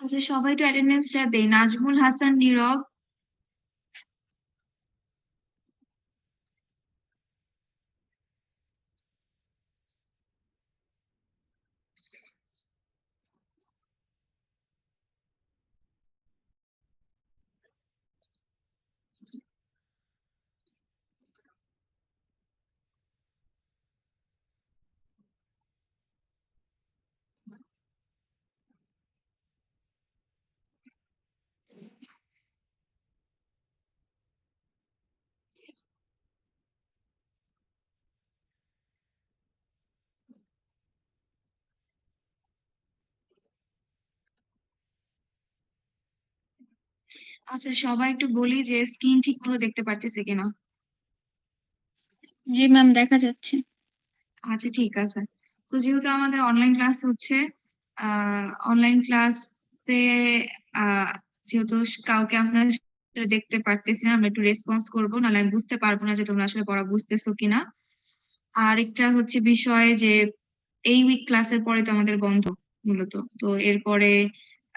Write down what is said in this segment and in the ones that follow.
আচ্ছা, সবাই তো অ্যাটেন্ডেন্সটা দেই। নাজমুল হাসান নীরব। আচ্ছা, সবাই একটু বলি যে স্ক্রিন ঠিক মতো দেখতে পারতেছে কিনা। জি ম্যাম, দেখা যাচ্ছে। আচ্ছা, ঠিক আছে। তো যেহেতু আমাদের অনলাইন ক্লাস হচ্ছে, অনলাইন ক্লাসে যেহেতু কাউকে আমরা আসলে দেখতে পারতেছি না, আমরা একটু রেসপন্স করবো, নাহলে আমি বুঝতে পারবো না যে তোমরা আসলে পড়া বুঝতেছো কিনা। আরেকটা হচ্ছে বিষয় যে এই উইক ক্লাসের পরে তো আমাদের বন্ধ মূলত। তো এরপরে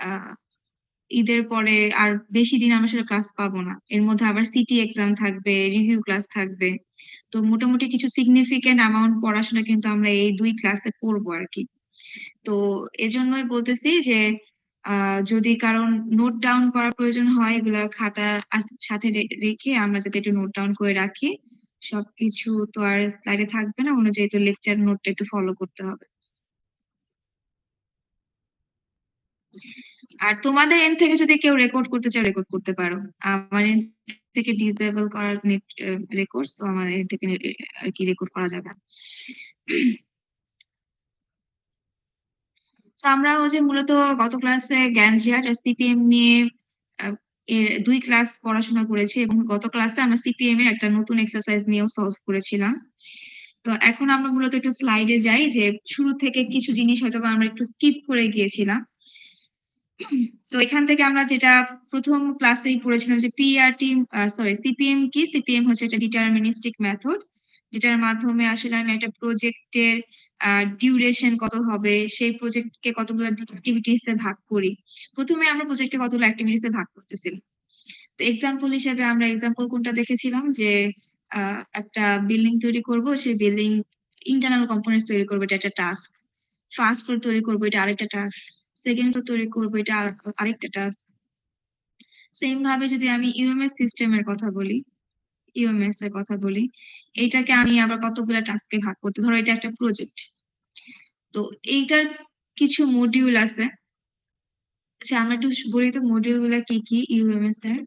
আহ ঈদের পরে আর বেশি দিন আমরা আসলে ক্লাস পাবো না। এর মধ্যে আবার সিটি এক্সাম থাকবে, রিভিউ ক্লাস থাকবে। তো মোটামুটি কিছু সিগনিফিকেন্ট অ্যামাউন্ট পড়াশোনা কিন্তু আমরা এই ২ ক্লাসে পড়বো আরকি। তো এজন্যই বলতেছি যে যদি কারোর নোট ডাউন করার প্রয়োজন হয়, এগুলা খাতা সাথে রেখে আমরা যাতে একটু নোট ডাউন করে রাখি। সবকিছু তো আর স্লাইডে থাকবে না, অনুযায়ী তো লেকচার নোটটা একটু ফলো করতে হবে। আর তোমাদের এন্ড থেকে যদি কেউ রেকর্ড করতে চাও, রেকর্ড করতে পারো। আমার এন্ড থেকে ডিসেবল করার নেট রেকর্ড, তো আমার এন্ড থেকে আর কি রেকর্ড করা যাবে না। তো আমরা ওই যে মূলত গত ক্লাসে গ্যানজিয়াট আর সিপিএম নিয়ে আহ, এর ২ ক্লাস পড়াশোনা করেছি, এবং গত ক্লাসে আমরা সিপিএম এর একটা নতুন এক্সারসাইজ নিয়েও সলভ করেছিলাম। তো এখন আমরা মূলত একটু স্লাইডে যাই, যে শুরু থেকে কিছু জিনিস হয়তো বা আমরা একটু স্কিপ করে গিয়েছিলাম। তো এখান থেকে আমরা যেটা প্রথম ক্লাসেই পড়েছিলাম যে সিপিএম কি, সিপিএম হচ্ছে একটা ডিটারমিনিস্টিক মেথড, যেটার মাধ্যমে আসলে আমি একটা প্রজেক্টের ডিউরেশন কত হবে, সেই প্রজেক্টকে কতগুলো অ্যাক্টিভিটিস এ ভাগ করি। প্রথমে আমরা প্রজেক্টকে কতগুলো অ্যাক্টিভিটিস এ ভাগ করতেছিলাম। তো এক্সাম্পল হিসেবে আমরা এক্সাম্পল কোনটা দেখেছিলাম যে একটা বিল্ডিং তৈরি করব, সেই বিল্ডিং ইন্টারনাল কম্পোনেন্টস তৈরি করবো, এটা একটা টাস্ক। ফার্স্ট ফ্লোর তৈরি করবো, এটা আরেকটা টাস্ক। সেকেন্ড ফ্লোর তৈরি করবো, এটা আরেকটা টাস্ক। সেম ভাবে যদি আমি ইউএমএস সিস্টেমের কথা বলি, ইউএমএস এর কথা বলি, এইটাকে আমি আবার কতগুলো টাস্কে ভাগ করতে, ধরো এটা একটা প্রজেক্ট। তো এইটার কিছু মডিউল আছে। আচ্ছা, আমরা একটু বলি তো মডিউল গুলা কি কি ইউএমএস এর।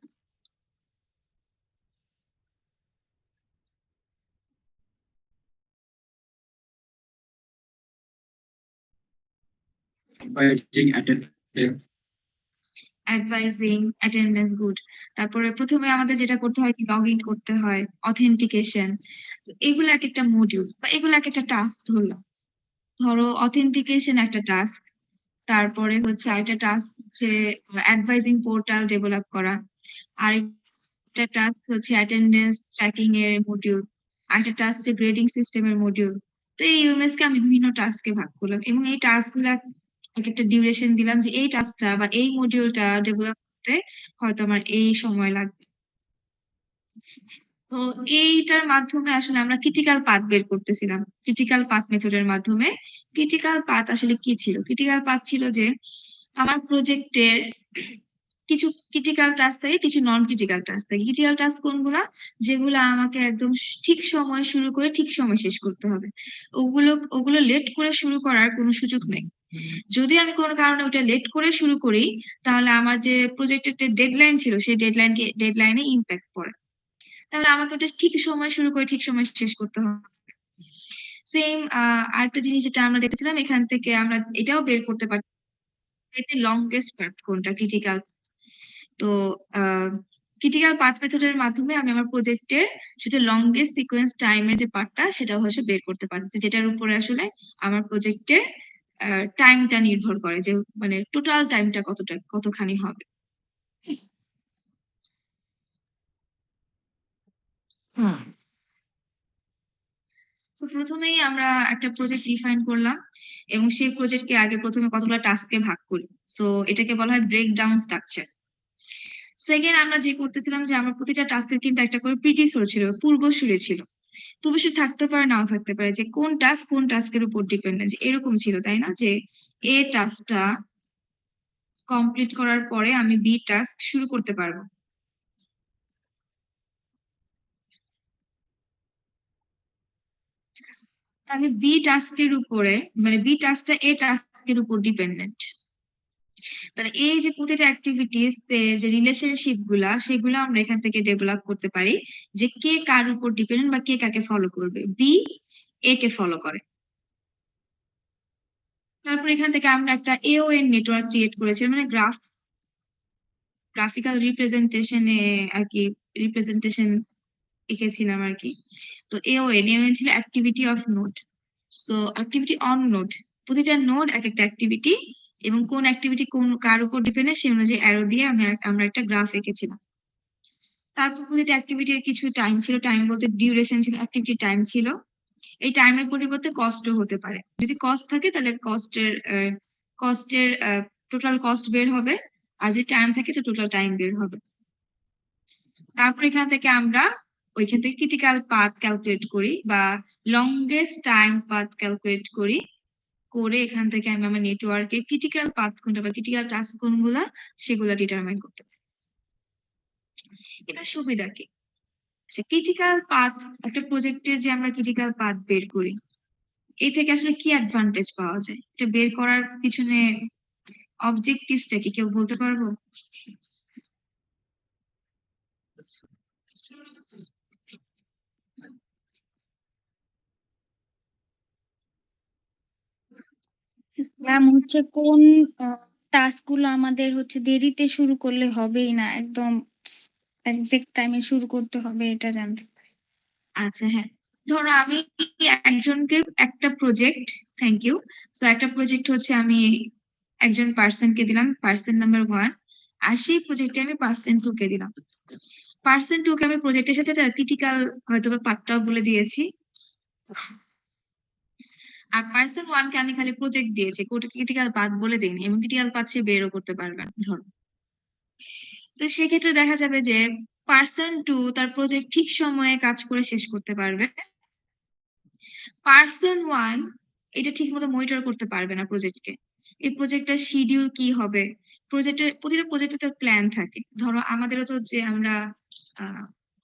Advising attendance. Advising, attendance, good. তারপরে প্রথমে আমাদের যেটা করতে হয় কি, লগ ইন করতে হয়, অথেন্টিকেশন। এগুলো এক একটা মডিউল বা এগুলো এক একটা টাস্ক ধরলাম। ধরো অথেন্টিকেশন একটা টাস্ক, তারপরে হচ্ছে আরেকটা টাস্ক হচ্ছে অ্যাডভাইজিং পোর্টাল ডেভেলপ করা, আরেকটা টাস্ক হচ্ছে অ্যাটেন্ডেন্স ট্র্যাকিং এর মডিউল, আরেকটা টাস্ক হচ্ছে গ্রেডিং সিস্টেমের মডিউল। তো এই ইউএমএস কে আমি বিভিন্ন টাস্কে ভাগ করলাম, এবং এই টাস্ক গুলা এক একটা ডিউরেশন দিলাম, যে এই টাস্কটা বা এই মডিউলটা ডেভেলপ করতে হয়তো আমার এই সময় লাগবে। তো এইটার মাধ্যমে আসলে আমরা ক্রিটিক্যাল পাথ বের করতেছিলাম, ক্রিটিক্যাল পাথ মেথডের মাধ্যমে। ক্রিটিক্যাল পাথ আসলে কি ছিল? ক্রিটিক্যাল পাথ ছিল যে আমার প্রজেক্টের কিছু ক্রিটিক্যাল টাস্ক থাকে, কিছু নন ক্রিটিক্যাল টাস্ক থাকে। ক্রিটিক্যাল টাস্ক কোনগুলা? যেগুলো আমাকে একদম ঠিক সময় শুরু করে ঠিক সময় শেষ করতে হবে। ওগুলো ওগুলো লেট করে শুরু করার কোনো সুযোগ নেই। যদি আমি কোনো কারণে ওটা লেট করে শুরু করি, তাহলে আমার যে প্রজেক্টের যে ডেডলাইন ছিল, সেই ডেডলাইনে ইম্প্যাক্ট পড়ে। তাহলে আমাকে ওটা ঠিক সময় শুরু করে ঠিক সময় শেষ করতে হবে। সেম আরেকটা জিনিস যেটা আমরা দেখেছিলাম, এখান থেকে আমরা এটাও বের করতে পারি, এতে লংগেস্ট পাথ কোনটা, ক্রিটিক্যাল। তো ক্রিটিক্যাল পাথ মেথডের মাধ্যমে আমি আমার প্রজেক্টের শুধু লংগেস্ট সিকোয়েন্স টাইমের যে পার্টটা, সেটা হচ্ছে বের করতে পারছি, যেটার উপরে আসলে আমার প্রজেক্টের টাইমটা নির্ভর করে, যে মানে টোটাল টাইমটা কতখানি হবে। হুম। তো প্রথমেই আমরা একটা প্রজেক্ট ডিফাইন করলাম এবং সেই প্রজেক্টকে আগে প্রথমে কতগুলো টাস্কে ভাগ করি। সো এটাকে বলা হয় ব্রেকডাউন স্ট্রাকচার। সেকেন্ড আমরা যে করতেছিলাম যে আমার প্রতিটা টাস্কের কিন্তু একটা করে প্রিডিসোর ছিল, পূর্বসূরি ছিল। পূর্বসূরি থাকতে পারে, নাও থাকতে পারে যে কোন টাস্ক কোন টাস্কের উপর ডিপেন্ডেন্ট এরকম ছিল, তাই না? যে এ টাস্কটা কমপ্লিট করার পরে আমি বি টাস্ক শুরু করতে পারবো। তাহলে বি টাস্কের উপরে মানে বি টাস্কটা এ টাস্কের উপর ডিপেন্ডেন্ট। তাহলে এই যে প্রতিটা অ্যাক্টিভিটিস এর যে রিলেশনশিপ গুলা সেগুলো আমরা এখান থেকে ডেভেলপ করতে পারি যে কে কার উপর ডিপেন্ডেন্ট বা কে কাকে ফলো করবে। বি এ কে ফলো করে। তারপর এখান থেকে আমরা একটা এওএন নেটওয়ার্ক ক্রিয়েট করেছি, মানে গ্রাফিক্যাল রিপ্রেজেন্টেশনে আর কি রিপ্রেজেন্টেশন এঁকেছিলাম আর কি। তো এওএন ছিল activity of node. So activity on node, প্রতিটা নোড এক একটা অ্যাক্টিভিটি এবং কোন অ্যাক্টিভিটি কোন কার উপর ডিপেন্ডেন্ট সেই অনুযায়ী অ্যারো দিয়ে আমরা একটা গ্রাফ এঁকেছিলাম। তারপর প্রতিটা অ্যাক্টিভিটির কিছু টাইম ছিল, টাইম বলতে ডিউরেশন ছিল, অ্যাক্টিভিটি টাইম ছিল। এই টাইমের পরিবর্তে কস্টও হতে পারে। যদি কস্ট থাকে তাহলে কস্টের টোটাল কস্ট বের হবে, আর যদি টাইম থাকে তো টোটাল টাইম বের হবে। তারপর এখান থেকে আমরা ওইখান থেকে ক্রিটিক্যাল পাথ ক্যালকুলেট করি বা লংগেস্ট টাইম পাথ ক্যালকুলেট করি, করে এখান থেকে আমি আমার নেটওয়ার্কে ক্রিটিক্যাল পাথ কোনটা বা ক্রিটিক্যাল টাস্ক কোনগুলা সেগুলা ডিটারমাইন করতে পারি। এটা সুবিধা কি? আচ্ছা, ক্রিটিক্যাল পাথ, একটা প্রজেক্টের যে আমরা ক্রিটিক্যাল পাথ বের করি, এই থেকে আসলে কি অ্যাডভান্টেজ পাওয়া যায়? এটা বের করার পিছনে অবজেক্টিভসটা কি কেউ বলতে পারবো? ম্যাম হচ্ছে কোন টাস্ক গুলো আমাদের হচ্ছে দেরিতে শুরু করলে হবেই না, একদম এক্সাক্ট টাইমে শুরু করতে হবে এটা জানতে। আচ্ছা, হ্যাঁ। ধরো আমি একজনকে একটা প্রজেক্ট, থ্যাংক ইউ। সো একটা প্রজেক্ট হচ্ছে আমি একজন পার্সনকে দিলাম, পার্সন নাম্বার 1, আর সেই প্রজেক্টে আমি পার্সন 2 কে দিলাম। পার্সন 2 কে আমি প্রজেক্টের সাথে তার ক্রিটিক্যাল হয়তোবা পার্টটাও বলে দিয়েছি। আর পার্সন 1 কে আমি খালি প্রজেক্ট দিয়েছি, ক্রিটিক্যাল পাথ বলে দেইনি এবং ক্রিটিক্যাল পাথ সে বেরও করতে পারবে না ধরো। তো সেক্ষেত্রে দেখা যাবে যে পার্সন 2 তার প্রজেক্ট ঠিক সময়ে কাজ করে শেষ করতে পারবে। পার্সন 1 এটা ঠিকমতো মনিটর করতে পারবে না প্রজেক্টকে। এই প্রজেক্টটার শিডিউল কি হবে? প্রতিটা প্রজেক্টের তো প্ল্যান থাকে। ধরো আমাদেরও তো যে আমরা আ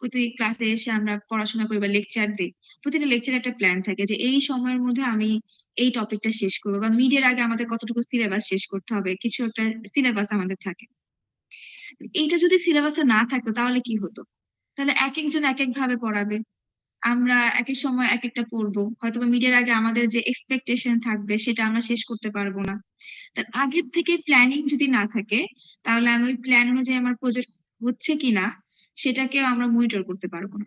প্রতি ক্লাসে এসে আমরা পড়াশোনা করি বা লেকচার দেই। প্রতিটা লেকচারে একটা প্ল্যান থাকে যে এই সময়ের মধ্যে আমি এই টপিকটা শেষ করব বা মিড এর আগে আমাদের কতটুকু সিলেবাস শেষ করতে হবে। কিছু একটা সিলেবাস আমাদের থাকে। এইটা যদি সিলেবাসে না থাকতো তাহলে কি হতো? তাহলে একেকজন একেক ভাবে পড়াবে। আমরা একেক সময় একেকটা পড়বো। হয়তোবা মিড এর আগে আমাদের যে এক্সপেকটেশন থাকবে সেটা আমরা শেষ করতে পারবো না। তার আগের থেকে প্ল্যানিং যদি না থাকে তাহলে আমি ওই প্ল্যান অনুযায়ী আমার প্রজেক্ট হচ্ছে কিনা সেটাকেও আমরা মনিটর করতে পারবো না।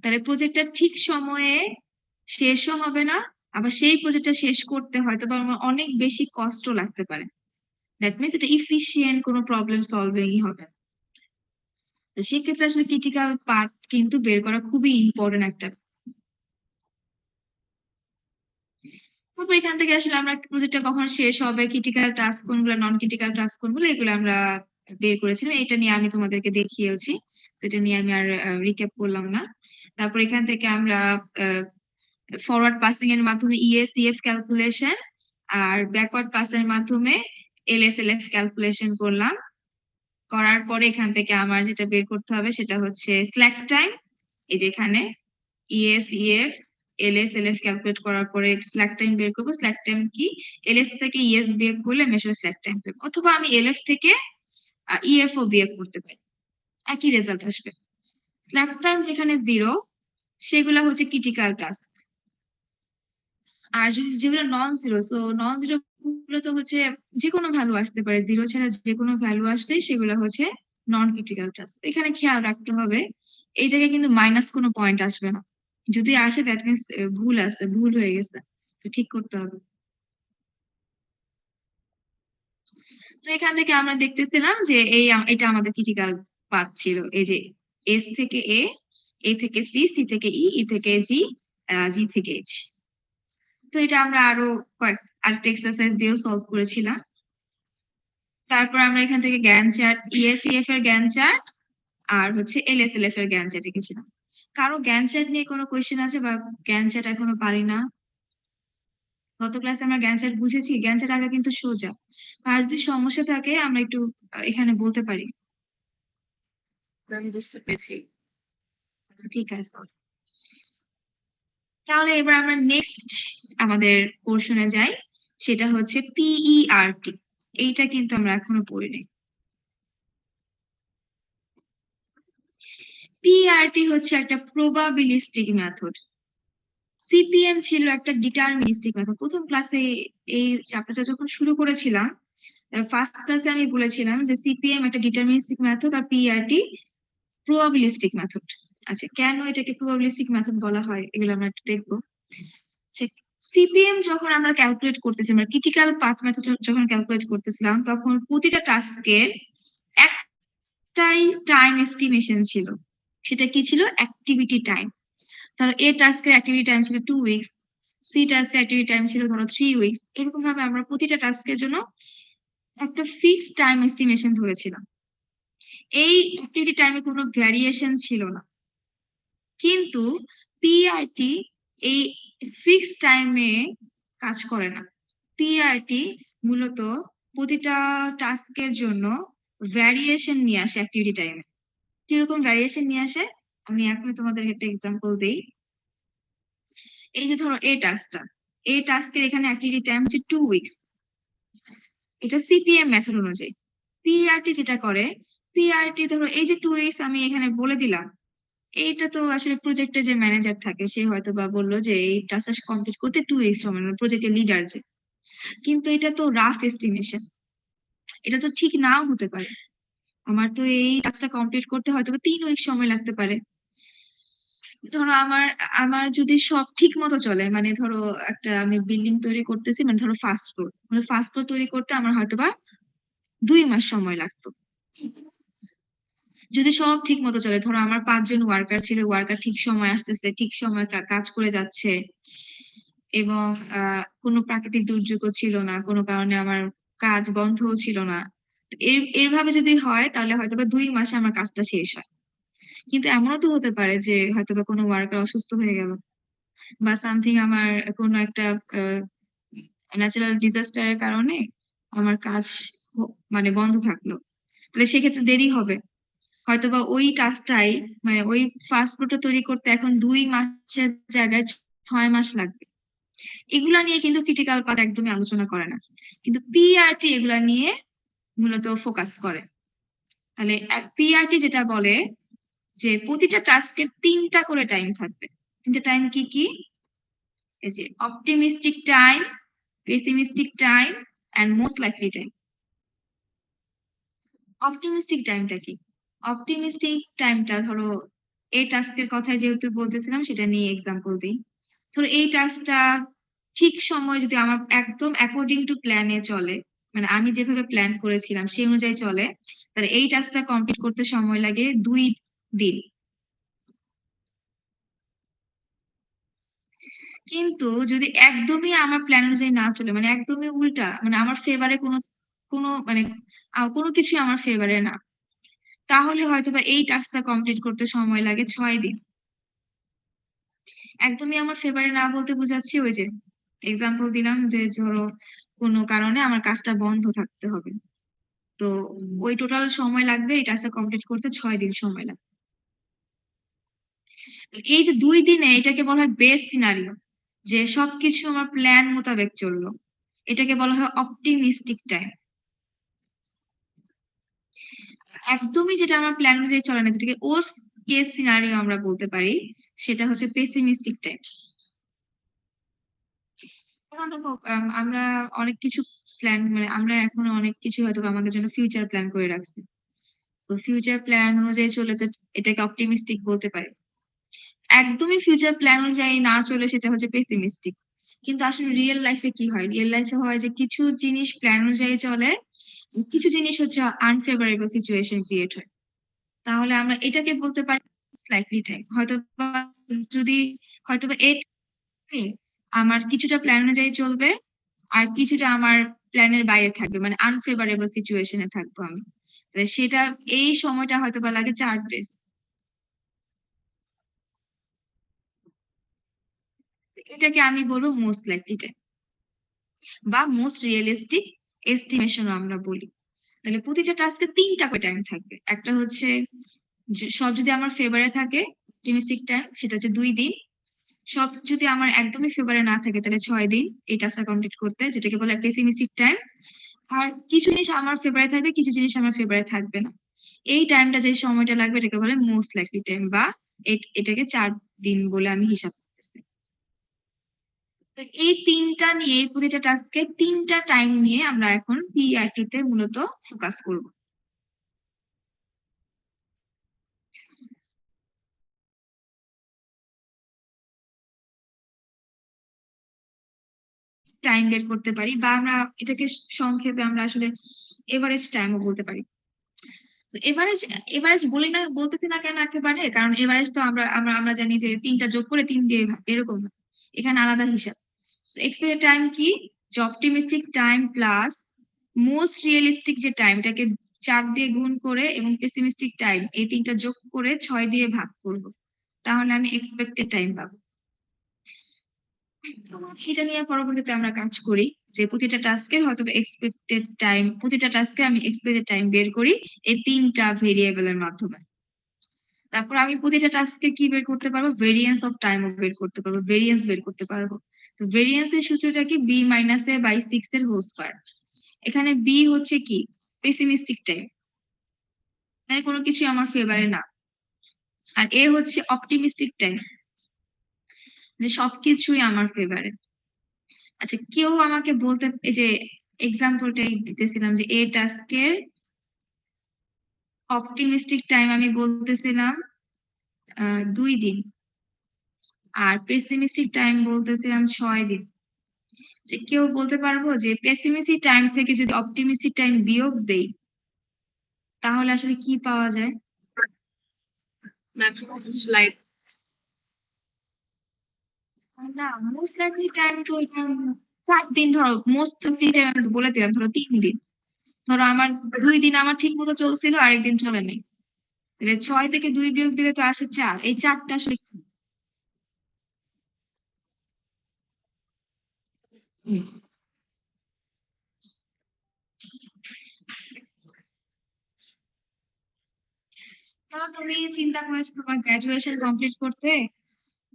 তাহলে প্রজেক্টটা ঠিক সময়ে শেষও হবে না, আবার সেই প্রজেক্টটা শেষ করতে হয়তোবা আমার অনেক বেশি কষ্টও লাগতে পারে। দ্যাট মিনস এটা এফিশিয়েন্ট কোনো প্রবলেম সলভিংই হবে না। তো সেক্ষেত্রে আসলে ক্রিটিক্যাল পাথ কিন্তু বের করা খুবই ইম্পর্টেন্ট একটা। তারপর এখান থেকে আসলে আমরা প্রজেক্টটা কখন শেষ হবে, ক্রিটিক্যাল টাস্ক কোনগুলো, নন ক্রিটিক্যাল টাস্ক কোনগুলো, এগুলো আমরা বের করেছিলাম। এটা নিয়ে আমি তোমাদেরকে দেখিয়েওছি। সেটা নিয়ে আমি আর রিক্যাপ করলাম না। তারপর এখান থেকে আমরা ফরওয়ার্ড পাসিং এর মাধ্যমে ইএস-ইএফ ক্যালকুলেশন আর ব্যাকওয়ার্ড পাস এর মাধ্যমে এলএস-এলএফ ক্যালকুলেশন করলাম। করার পরে এখান থেকে আমার যেটা বের করতে হবে সেটা হচ্ছে স্ল্যাক টাইম। এই যে এখানে ইএস-ইএফ এলএস-এলএফ ক্যালকুলেট করার পরে স্ল্যাক টাইম বের করব। স্ল্যাক টাইম কি? এলএস থেকে ইএস বিয়োগ করলে আমি আসলে স্ল্যাক টাইম পাবো। অথবা আমি এলএফ থেকে ইএফ ও বিয়োগ করতে পারি। একই রেজাল্ট আসবে। স্ল্যাক টাইম যেখানে 0 সেগুলা হচ্ছে ক্রিটিক্যাল টাস্ক। আর যেগুলো non zero, so non zero গুলো তো হচ্ছে যেকোনো ভ্যালু আসতে পারে। 0 ছাড়া যেকোনো ভ্যালু আসলেই সেগুলো হচ্ছে নন ক্রিটিক্যাল টাস্ক। এখানে খেয়াল রাখতে হবে এই জায়গায় কিন্তু মাইনাস কোনো পয়েন্ট আসবে না। যদি আসে দ্যাট মিনস ভুল আছে, ভুল হয়ে গেছে। তো ঠিক করতে হবে। তো এখান থেকে আমরা দেখতেছিলাম যে এটা আমাদের ক্রিটিক্যাল পাথ ছিল। এই যে এস থেকে এ, এ থেকে সি, সি থেকে ই, ই থেকে জি, জি থেকে এইচ। তো এটা আমরা আরো আরেকটা এক্সারসাইজ দিয়েও সলভ করেছিলাম। তারপর আমরা এখান থেকে জ্ঞান চার্ট, ESEF এর জ্ঞান চার্ট আর হচ্ছে LSLF এর জ্ঞান চার্ট এঁকেছিলাম। কারো জ্ঞান চার্ট নিয়ে কোনো কোয়েশ্চেন আছে বা জ্ঞান চার্ট এখনো পারি না? গত ক্লাসে আমরা জ্ঞান চার্ট বুঝেছি। জ্ঞান চার্ট আঁকা কিন্তু সোজা। কার যদি সমস্যা থাকে আমরা একটু এখানে বলতে পারি। ম্যাম বুঝতে পেরেছি। আচ্ছা ঠিক আছে। তাহলে এবার আমরা নেক্সট আমাদের পোরশনে যাই। সেটা হচ্ছে PERT। এইটা কিন্তু আমরা এখনো পড়িনি। PERT হচ্ছে একটা প্রবাবিলিস্টিক মেথড। CPM ছিল একটা ডিটারমিনিস্টিক মেথড। ১ম ক্লাসে এই চ্যাপ্টারটা যখন শুরু করেছিলাম, ফার্স্ট ক্লাসে আমি বলেছিলাম যে CPM একটা ডিটারমিনিস্টিক মেথড আর PERT প্রবাবিলিস্টিক মেথড। আচ্ছা কেন এটাকে প্রবাবিলিস্টিক মেথড বলা হয় এগুলো আমরা একটু দেখব। সিপিএম যখন আমরা ক্যালকুলেট করতেছি, আমরা ক্রিটিক্যাল পাথ মেথড যখন ক্যালকুলেট করতেছিলাম তখন প্রতিটা টাস্কের একটাই টাইম এস্টিমেশন ছিল। সেটা কি ছিল? Activity time. ধরো এ টাস্কের অ্যাক্টিভিটি টাইম ছিল 2 উইকস, সি টাস্কের অ্যাক্টিভিটি টাইম ছিল ধরো 3 উইকস। এরকম ভাবে আমরা প্রতিটা টাস্কের জন্য একটা ফিক্সড টাইম এস্টিমেশন ধরেছিলাম। এই অ্যাক্টিভিটি টাইমে কোনো ভ্যারিয়েশন ছিল না। কিন্তু পিআরটি এই ফিক্সড টাইমে কাজ করে না। পিআরটি মূলত প্রতিটা টাস্কের জন্য ভ্যারিয়েশন নিয়ে আসে অ্যাক্টিভিটি টাইমে। কিরকম ভ্যারিয়েশন নিয়ে আসে? আমি এখনই তোমাদের একটা এক্সাম্পল দেই। এই যে ধরো এই টাস্কের এখানে অ্যাক্টিভিটি টাইম হচ্ছে 2 উইকস। এটা সিপিএম মেথড অনুযায়ী। পিআরটি যেটা করে, পিআরটি ধরো এই যে 2 উইকস আমি এখানে বলে দিলাম, এইটা তো আসলে প্রজেক্টে যে ম্যানেজার থাকে সে হয়তো বা বললো যে এই টাস্কটা কমপ্লিট করতে 2 উইকস সময় লাগবে, প্রজেক্টের লিডার যে। কিন্তু এটা তো রাফ এস্টিমেশন, এটা তো ঠিক নাও হতে পারে। আমার তো এই টাস্কটা কমপ্লিট করতে হয়তো 3 উইক সময় লাগতে পারে। ধরো আমার আমার যদি সব ঠিক মতো চলে, মানে ধরো একটা আমি বিল্ডিং তৈরি করতেছি, মানে ধরো ফার্স্ট ফ্লোর, মানে ফার্স্ট ফ্লোর তৈরি করতে আমার হয়তোবা 2 মাস সময় লাগতো। যদি সব ঠিক মতো চলে, ধরো আমার 5 জন ওয়ার্কার ছিল, ওয়ার্কার ঠিক সময় আসতেছে, ঠিক সময় কাজ করে যাচ্ছে এবং কোনো প্রাকৃতিক দুর্যোগও ছিল না, কোনো কারণে আমার কাজ বন্ধও ছিল না। তো এভাবে যদি হয় তাহলে হয়তোবা 2 মাসে আমার কাজটা শেষ হয়। কিন্তু এমনও তো হতে পারে যে হয়তোবা কোনো ওয়ার্কার অসুস্থ হয়ে গেল বা সামথিং আমার কোনো একটা ন্যাচারাল ডিজাস্টার এর কারণে আমার কাজ মানে বন্ধ থাকলো। তাহলে সেক্ষেত্রে দেরি হবে। হয়তোবা ওই টাস্কটাই, মানে ওই ফাস্ট ফুডটা তৈরি করতে এখন 2 মাসের জায়গায় 6 মাস লাগবে। এগুলা নিয়ে কিন্তু ক্রিটিক্যাল পাথ একদমই আলোচনা করে না। কিন্তু পিআরটি এগুলা নিয়ে মূলত ফোকাস করে। তাহলে পিআরটি যেটা বলে যে প্রতিটা টাস্কের 3টা করে টাইম থাকবে। 3টা টাইম কি কি? এই যে optimistic time, pessimistic time and most likely time. Optimistic টাইমটা কি? অপটিমিস্টিক টাইমটা ধরো এই টাস্কের কথা যেহেতু বলতেছিলাম সেটা নিয়ে এক্সাম্পল দিই। ধরো এই টাস্কটা ঠিক সময় যদি আমার একদম অ্যাকর্ডিং টু প্ল্যানে চলে, মানে আমি যেভাবে প্ল্যান করেছিলাম সেই অনুযায়ী চলে, তাহলে এই টাস্কটা কমপ্লিট করতে সময় লাগে 2 দিন। কিন্তু যদি একদমই আমার প্ল্যান অনুযায়ী না চলে, মানে একদমই উল্টা, মানে আমার ফেভারে কোনো মানে কোনো কিছুই আমার ফেভারে না, তাহলে হয়তোবা এই টাস্কটা কমপ্লিট করতে সময় লাগে 6 দিন। একদমই আমার ফেভারে না বলতে বোঝাচ্ছি ওই যে এক্সাম্পল দিলাম যে ধরো কোনো কারণে আমার কাজটা বন্ধ থাকতে হবে। তো ওই টোটাল সময় লাগবে এই টাস্কটা কমপ্লিট করতে 6 দিন সময় লাগবে। এই যে 2 দিনে এটাকে বলা হয় বেস সিনারিও, যে সবকিছু আমার প্ল্যান মোতাবেক চললো। এটাকে বলা হয় অপটিমিস্টিক টাইম। একদমই যেটা আমার প্ল্যান অনুযায়ী চলে না, যেটাকে ওর্স্ট কেস সিনারিও আমরা বলতে পারি, সেটা হচ্ছে পেসিমিস্টিক টাইম। এখন দেখো আমরা অনেক কিছু প্ল্যান, মানে আমরা এখন অনেক কিছু হয়তো আমাদের জন্য ফিউচার প্ল্যান করে রাখছি। তো ফিউচার প্ল্যান অনুযায়ী চলে তো এটাকে অপটিমিস্টিক বলতে পারি। একদমই ফিউচার প্ল্যান অনুযায়ী না চলে সেটা হচ্ছে পেসিমিস্টিক। কিন্তু আসলে রিয়েল লাইফে কি হয়? রিয়েল লাইফে হয় যে কিছু জিনিস প্ল্যান অনুযায়ী চলে, কিছু জিনিস হচ্ছে আনফেভারেবল সিচুয়েশন ক্রিয়েট হয়। তাহলে আমরা এটাকে বলতে পারি লাইকলি টাইম। হয়তোবা যদি হয়তোবা আমার কিছুটা প্ল্যান অনুযায়ী চলবে আর কিছুটা আমার প্ল্যানের বাইরে থাকবে, মানে আনফেভারেবল সিচুয়েশনে থাকবো আমি। তাহলে সেটা এই সময়টা হয়তো বা লাগে 4 ডেজ। এটাকে আমি বলবো মোস্ট লাইকলি টাইম বা মোস্ট রিয়েলিস্টিক এস্টিমেশন আমরা বলি। তাহলে প্রতিটা টাস্কে 3টা করে টাইম থাকবে। একটা হচ্ছে সব যদি আমার ফেভারে থাকে অপটিমিস্টিক টাইম, সেটা হচ্ছে 2 দিন। সব যদি আমার একদমই ফেভারে না থাকে তাহলে 6 দিন এই টাস্কটা কমপ্লিট করতে, যেটাকে বলে পেসিমিস্টিক টাইম। আর কিছু জিনিস আমার ফেভারে থাকবে, কিছু জিনিস আমার ফেভারে থাকবে না। এই টাইমটা যে সময়টা লাগবে এটাকে বলে মোস্ট লাইকলি টাইম বা এটাকে 4 দিন বলে আমি হিসাব করতেছি। তো এই 3টা নিয়ে প্রতিটা টাস্কে 3টা টাইম নিয়ে আমরা এখন পিইআরটি তে মূলত ফোকাস করব। টাইম বের করতে পারি বা আমরা এটাকে সংক্ষেপে আমরা আসলে এভারেজ টাইমও বলতে পারি। এভারেজ এভারেজ বলি না, বলতেছি না কেন একেবারে, কারণ এভারেজ তো আমরা আমরা আমরা জানি যে 3টা যোগ করে 3 দিয়ে ভাগ, এরকম না। এখানে আলাদা হিসাব। এক্সপেক্টেড টাইম কি, যে optimistic time plus most realistic যে টাইম, এটাকে 4 দিয়ে গুণ করে এবং পেসিমিস্টিক টাইম এই 3টা যোগ করে 6 দিয়ে ভাগ করব, তাহলে আমি এক্সপেক্টেড টাইম পাবো। এটা নিয়ে পরবর্তীতে আমরা কাজ করি যে প্রতিটা টাস্কের হয়তো এক্সপেক্টেড টাইম, প্রতিটা টাস্কে আমি এক্সপেক্টেড টাইম বের করি এই 3টা ভেরিয়েবলের মাধ্যমে। তারপর আমি প্রতিটা টাস্কে কি বের করতে পারবো, ভেরিয়েন্স অফ টাইমও বের করতে পারবো, ভেরিয়েন্স বের করতে পারবো। তো ভেরিয়েন্স এর সূত্রটা কি, বি মাইনাস এ বাই 6 এর হোল স্কয়ার। এখানে বি হচ্ছে কি, পেসিমিস্টিক টাইম, মানে কোনো কিছু আমার ফেভারে না। আর এ হচ্ছে অপটিমিস্টিক টাইম, যে সবকিছুই আমার ফেভারে। আচ্ছা, কেউ আমাকে বলতে, এই যে এক্সাম্পলটাই দিতেছিলাম যে এ টাস্কের অপটিমিস্টিক টাইম আমি বলতেছিলাম 2 দিন, আর পেসিমিস্টিক টাইম বলতেছিলাম 6 দিন। যে কেউ বলতে পারবো যে পেসিমিস্টিক টাইম থেকে যদি অপটিমিস্টিক টাইম বিয়োগ দেই তাহলে আসলে কি পাওয়া যায়? লাইক না, মোস্ট লাইকলি টাইম তো এটা 4 দিন, ধরো মোস্ট লাইকলি টাইম আমি বলে দিলাম ধরো 3 দিন। ধরো আমার 2 দিন আমার ঠিক মতো চলছিল, আরেকদিন চলে নাই, তাহলে 6 থেকে 2 বিয়োগ দিলে তো আসে 4। এই 4টা আসলে কি? ধরো তুমি চিন্তা করেছো তোমার গ্রাজুয়েশন কমপ্লিট করতে,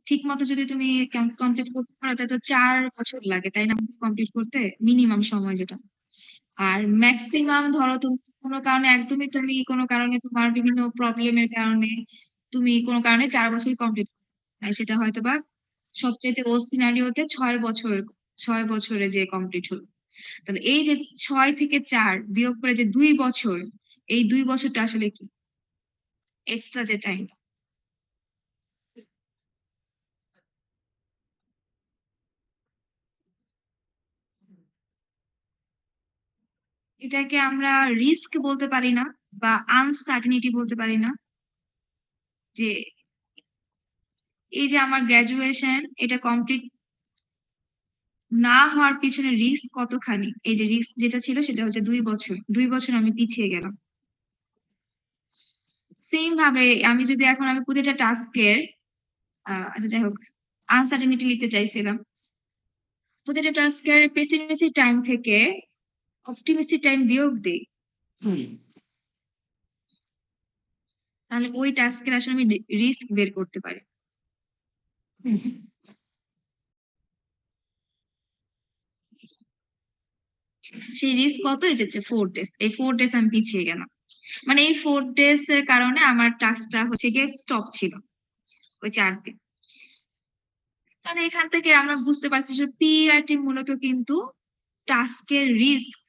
ঠিক মতো যদি তুমি কমপ্লিট করতে পারো তাহলে তো 4 বছর লাগে, তাই না, কমপ্লিট করতে মিনিমাম সময় যেটা। আর ম্যাক্সিমাম ধরো তুমি কোনো কারণে একদমই তুমি কোনো কারণে তোমার বিভিন্ন প্রবলেমের কারণে তুমি কোনো কারণে 4 বছর কমপ্লিট, সেটা হয়তো বা সবচেয়ে ও সিনারিওতে 6 বছর, 6 বছরে যে কমপ্লিট হলো। তাহলে এই যে 6 থেকে 4 বিয়োগ করে যে 2 বছর, এই 2 বছরটা আসলে কি, এক্সট্রা যে টাইম। এটাকে আমরা রিস্ক বলতে পারি না বা আনসার্টেনিটি বলতে পারি না, যে এই যে আমার গ্রাজুয়েশন এটা কমপ্লিট না হওয়ার পিছনে রিস্ক কতখানি, এই যে রিস্ক যেটা ছিল সেটা হচ্ছে 2 বছর, 2 বছর আমি পিছিয়ে গেলাম। সেম ভাবে আমি যদি এখন আমি প্রতিটা টাস্কের আচ্ছা যাই হোক, আনসার্টেনিটি লিখতে চাইছিলাম, প্রতিটা টাস্কের পেসিমিস্টিক টাইম থেকে অপটিমিস্টিক টাইম বিয়োগ দেই, তাহলে ওই টাস্কের আসলে আমি রিস্ক বের করতে পারি। সেই রিস্ক কত, এই যে 4 ডেজ, এই 4 ডেজ আমি পিছিয়ে গেলাম, মানে এই 4 ডেজ এর কারণে আমার টাস্কটা হচ্ছে গিয়ে স্টপ ছিল ওই 4 দিন। তাহলে এখান থেকে আমরা বুঝতে পারছি যে পিইআরটি মূলত কিন্তু টাস্কের রিস্ক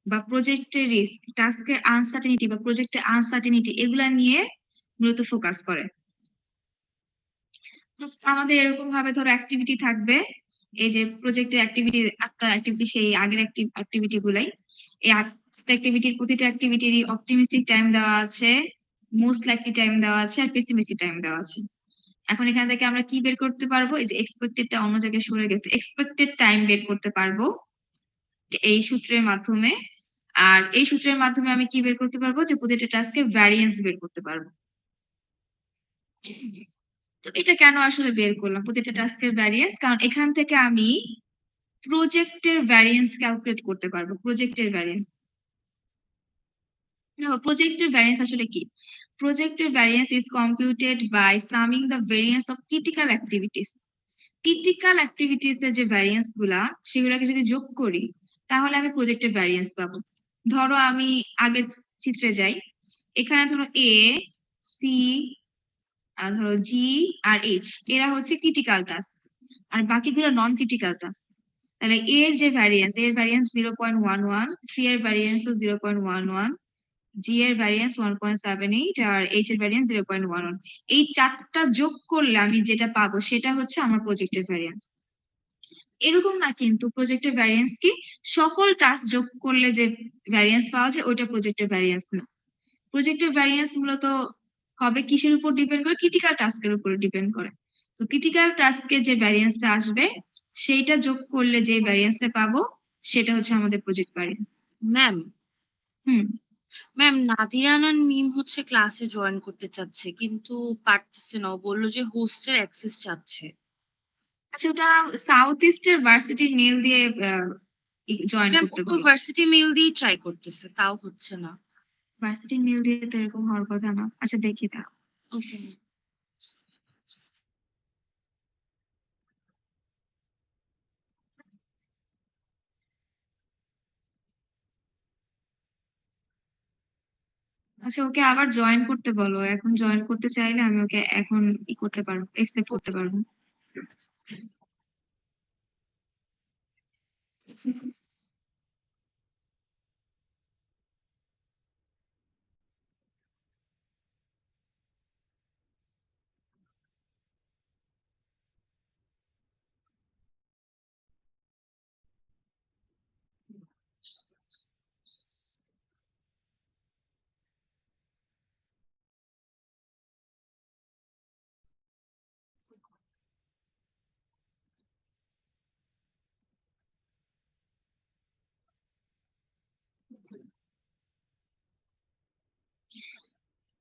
বা প্রজেক্টের রিস্ক, টাস্কের আনসার্টেনিটি বা প্রজেক্টের আনসার্টেনিটি এগুলা নিয়ে মূলত ফোকাস করে। আমাদের এরকম ভাবে ধরো অ্যাক্টিভিটি থাকবে, এই যে প্রজেক্টের অ্যাক্টিভিটি 8টা অ্যাক্টিভিটি সেই আগের অ্যাক্টিভিটি গুলাই, এই 8টা অ্যাক্টিভিটির প্রতিটা অ্যাক্টিভিটিরই অপটিমিস্টিক টাইম দেওয়া আছে, মোস্ট লাইকলি টাইম দেওয়া আছে আর পেসিমিস্টিক টাইম দেওয়া আছে। এখন এখান থেকে আমরা কি বের করতে পারবো? এই যে এক্সপেক্টেডটা অন্য জায়গায় সরে গেছে। এক্সপেক্টেড টাইম বের করতে পারবো এই সূত্রের মাধ্যমে। আর এই সূত্রের মাধ্যমে আমি কি বের করতে পারবো? যে প্রতিটা টাস্কে ভ্যারিয়েন্স বের করতে পারবো। তো এটা কেন আসলে বের করলাম? প্রতিটা টাস্কের ভ্যারিয়েন্স, কারণ এখান থেকে আমি প্রজেক্টের ভ্যারিয়েন্স ক্যালকুলেট করতে পারবো। প্রজেক্টের ভ্যারিয়েন্স। দেখো প্রজেক্টের ভ্যারিয়েন্স আসলে কি? প্রজেক্টের variance is computed by summing the variance of critical activities. Critical activities এর যে ভ্যারিয়েন্স গুলা সেগুলোকে যদি যোগ করি তাহলে আমি প্রজেক্টের ভ্যারিয়েন্স পাবো। ধরো আমি আগের চিত্রে যাই। এখানে ধরো এ, সি, আর ধরো জি আর এইচ এরা হচ্ছে ক্রিটিক্যাল টাস্ক, আর বাকিগুলো নন ক্রিটিক্যাল টাস্ক। তাহলে এর যে ভ্যারিয়েন্স, এর ভ্যারিয়েন্স 0.11, সি এর ভ্যারিয়েন্সও 0.11, জি এর ভ্যারিয়েন্স 1.78 আর এইচ এর ভ্যারিয়েন্স 0.11। এই চারটা যোগ করলে আমি যেটা পাবো সেটা হচ্ছে আমার প্রজেক্টের ভ্যারিয়েন্স। এরকম না কিন্তু, প্রজেক্টের ভ্যারিয়েন্স কি সকল টাস্ক যোগ করলে যে ভ্যারিয়েন্স পাওয়া যায় ওইটা প্রজেক্টের ভ্যারিয়েন্স না। প্রজেক্টের ভ্যারিয়েন্স মূলত হবে কিসের উপর ডিপেন্ড করে? ক্রিটিক্যাল টাস্কের উপর ডিপেন্ড করে। তো ক্রিটিক্যাল টাস্কে যে ভ্যারিয়েন্সটা আসবে সেইটা যোগ করলে যে ভ্যারিয়েন্সটা পাবো সেটা হচ্ছে আমাদের প্রজেক্ট ভ্যারিয়েন্স। ম্যাম হুম। ম্যাম নাদিয়ানান মিম হচ্ছে ক্লাসে জয়েন করতে চাচ্ছে কিন্তু পারতেছে না, ও বললো যে হোস্টের অ্যাক্সেস চাচ্ছে। আচ্ছা, ওটা সাউথ ইস্টের ভার্সিটির মেল দিয়ে জয়েন ম্যাম ও করতে তো বলো। ভার্সিটি মেল দিয়েই ট্রাই করতেছে, তাও হচ্ছে না। ভার্সিটির মেল দিয়ে তো এরকম হওয়ার কথা না। আচ্ছা দেখি তা। ওকে। আচ্ছা, ওকে আবার জয়েন করতে বলো। এখন জয়েন করতে চাইলে আমি ওকে এখন করতে পারবো, একসেপ্ট করতে পারবো।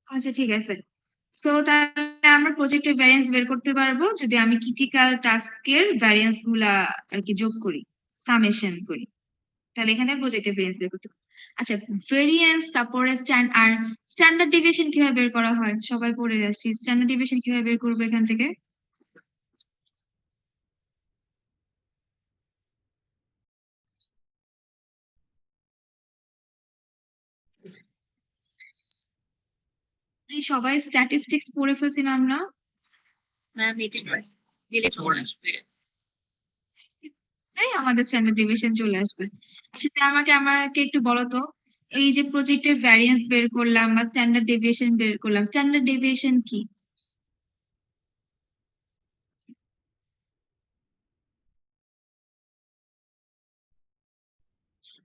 আচ্ছা ঠিক আছে। সো তাহলে আমরা প্রজেক্টের ভ্যারিয়েন্স বের করতে পারবো যদি আমি ক্রিটিক্যাল টাস্কের ভ্যারিয়েন্স গুলা আর কি যোগ করি, সামেশন করি। তাহলে এখানে প্রজেক্টের ভ্যারিয়েন্স বের করতে পারবো। আচ্ছা, ভেরিয়েন্স তারপরে স্ট্যান্ডার্ড ডেভিয়েশন কিভাবে বের করা হয় সবাই পড়ে আসছি। স্ট্যান্ডার্ড ডেভিয়েশন কিভাবে বের করবো এখান থেকে? এই সবাই স্ট্যাটিস্টিক্স পড়ে ফেলছি না আমরা? ম্যাম এটি দিলে চলে আসবে। তাই আমাদের স্ট্যান্ডার্ড ডেভিয়েশন চলে আসবে। আচ্ছা তাই আমাকে একটু বলো তো, এই যে প্রজেক্টের ভ্যারিয়েন্স বের করলাম বা স্ট্যান্ডার্ড ডেভিয়েশন বের করলাম, স্ট্যান্ডার্ড ডেভিয়েশন কি?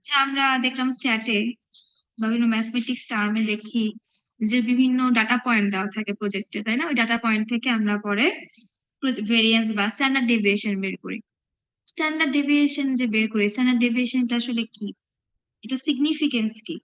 যে আমরা দেখলাম স্ট্যাটে বা বিভিন্ন ম্যাথমেটিক্স টার্মে দেখি যে বিভিন্ন ডাটা পয়েন্ট দেওয়া থাকে প্রজেক্টে, তাই না? ওই ডাটা পয়েন্ট থেকে আমরা পরে ভেরিয়েন্স বা স্ট্যান্ডার্ড ডেভিয়েশন বের করি। স্ট্যান্ডার্ড ডেভিয়েশন যে বের করি, স্ট্যান্ডার্ড ডেভিয়েশনটা আসলে কি? এটা সিগনিফিকেন্স কি?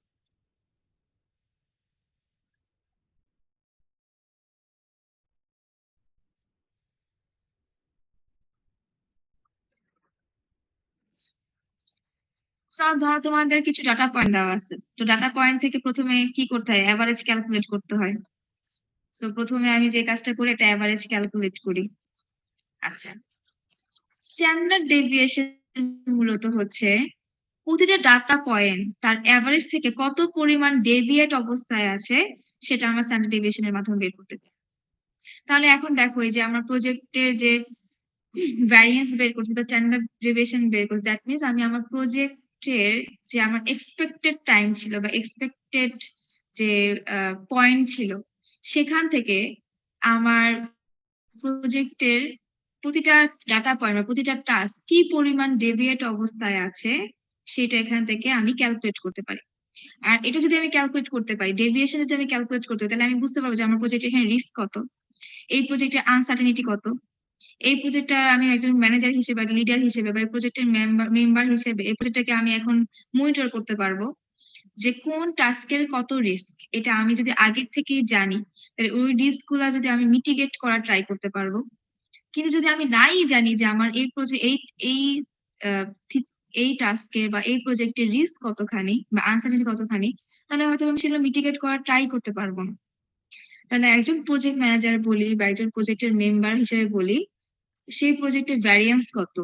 ধরো তোমাদের কিছু ডাটা পয়েন্ট দেওয়া আছে, তো ডাটা পয়েন্ট থেকে প্রথমে কি করতে হয়? অ্যাভারেজ ক্যালকুলেট করতে হয়। তো প্রথমে আমি যে কাজটা করি এটা অ্যাভারেজ ক্যালকুলেট করি। আচ্ছা, স্ট্যান্ডার্ড ডেভিয়েশন মূলত হচ্ছে প্রতিটা ডাটা পয়েন্ট তার অ্যাভারেজ থেকে কত পরিমাণ ডেভিয়েট অবস্থায় আছে সেটা আমরা স্ট্যান্ডার্ড ডেভিয়েশনের মাধ্যমে বের করতে পারি। তাহলে এখন দেখো এই যে আমরা প্রজেক্টের যে ভ্যারিয়েন্স বের করছি বা স্ট্যান্ডার্ড ডেভিয়েশন বের করছি, দ্যাট মিনস আমি আমার প্রজেক্টের যে আমার এক্সপেক্টেড টাইম ছিল বা এক্সপেক্টেড যে পয়েন্ট ছিল সেখান থেকে আমার প্রজেক্টের প্রতিটা ডাটা পয়েন্ট বা প্রতিটা টাস্ক কি পরিমাণ ডেভিয়েট অবস্থায় আছে সেটা এখান থেকে আমি ক্যালকুলেট করতে পারি। আর এটা যদি আমি ক্যালকুলেট করতে পারি, ডেভিয়েশন যদি আমি ক্যালকুলেট করতে পারি, তাহলে আমি বুঝতে পারবো যে আমার প্রজেক্ট এখানে রিস্ক কত। এই প্রজেক্টের আনসার্টেনিটি কত, এই প্রজেক্টটা আমি একজন ম্যানেজার হিসেবে লিডার হিসেবে বা এই প্রজেক্টের মেম্বার হিসেবে এই প্রজেক্টটাকে আমি এখন মনিটর করতে পারবো যে কোন টাস্কের কত রিস্ক। এটা আমি যদি আগের থেকেই জানি তাহলে ওই রিস্ক গুলা যদি আমি মিটিগেট করার ট্রাই করতে পারবো। কিন্তু যদি আমি নাই জানি যে আমার এই প্রজেক্ট এই আহ, এই টাস্কের বা এই প্রজেক্টের রিস্ক কতখানি বা আনসার্টেনিটি কতখানি, তাহলে হয়তো আমি সেগুলো মিটিগেট করার ট্রাই করতে পারবো না। তাহলে একজন প্রজেক্ট ম্যানেজার বলি বা একজন প্রজেক্টের মেম্বার হিসেবে বলি, সেই প্রজেক্টের ভ্যারিয়েন্স কত,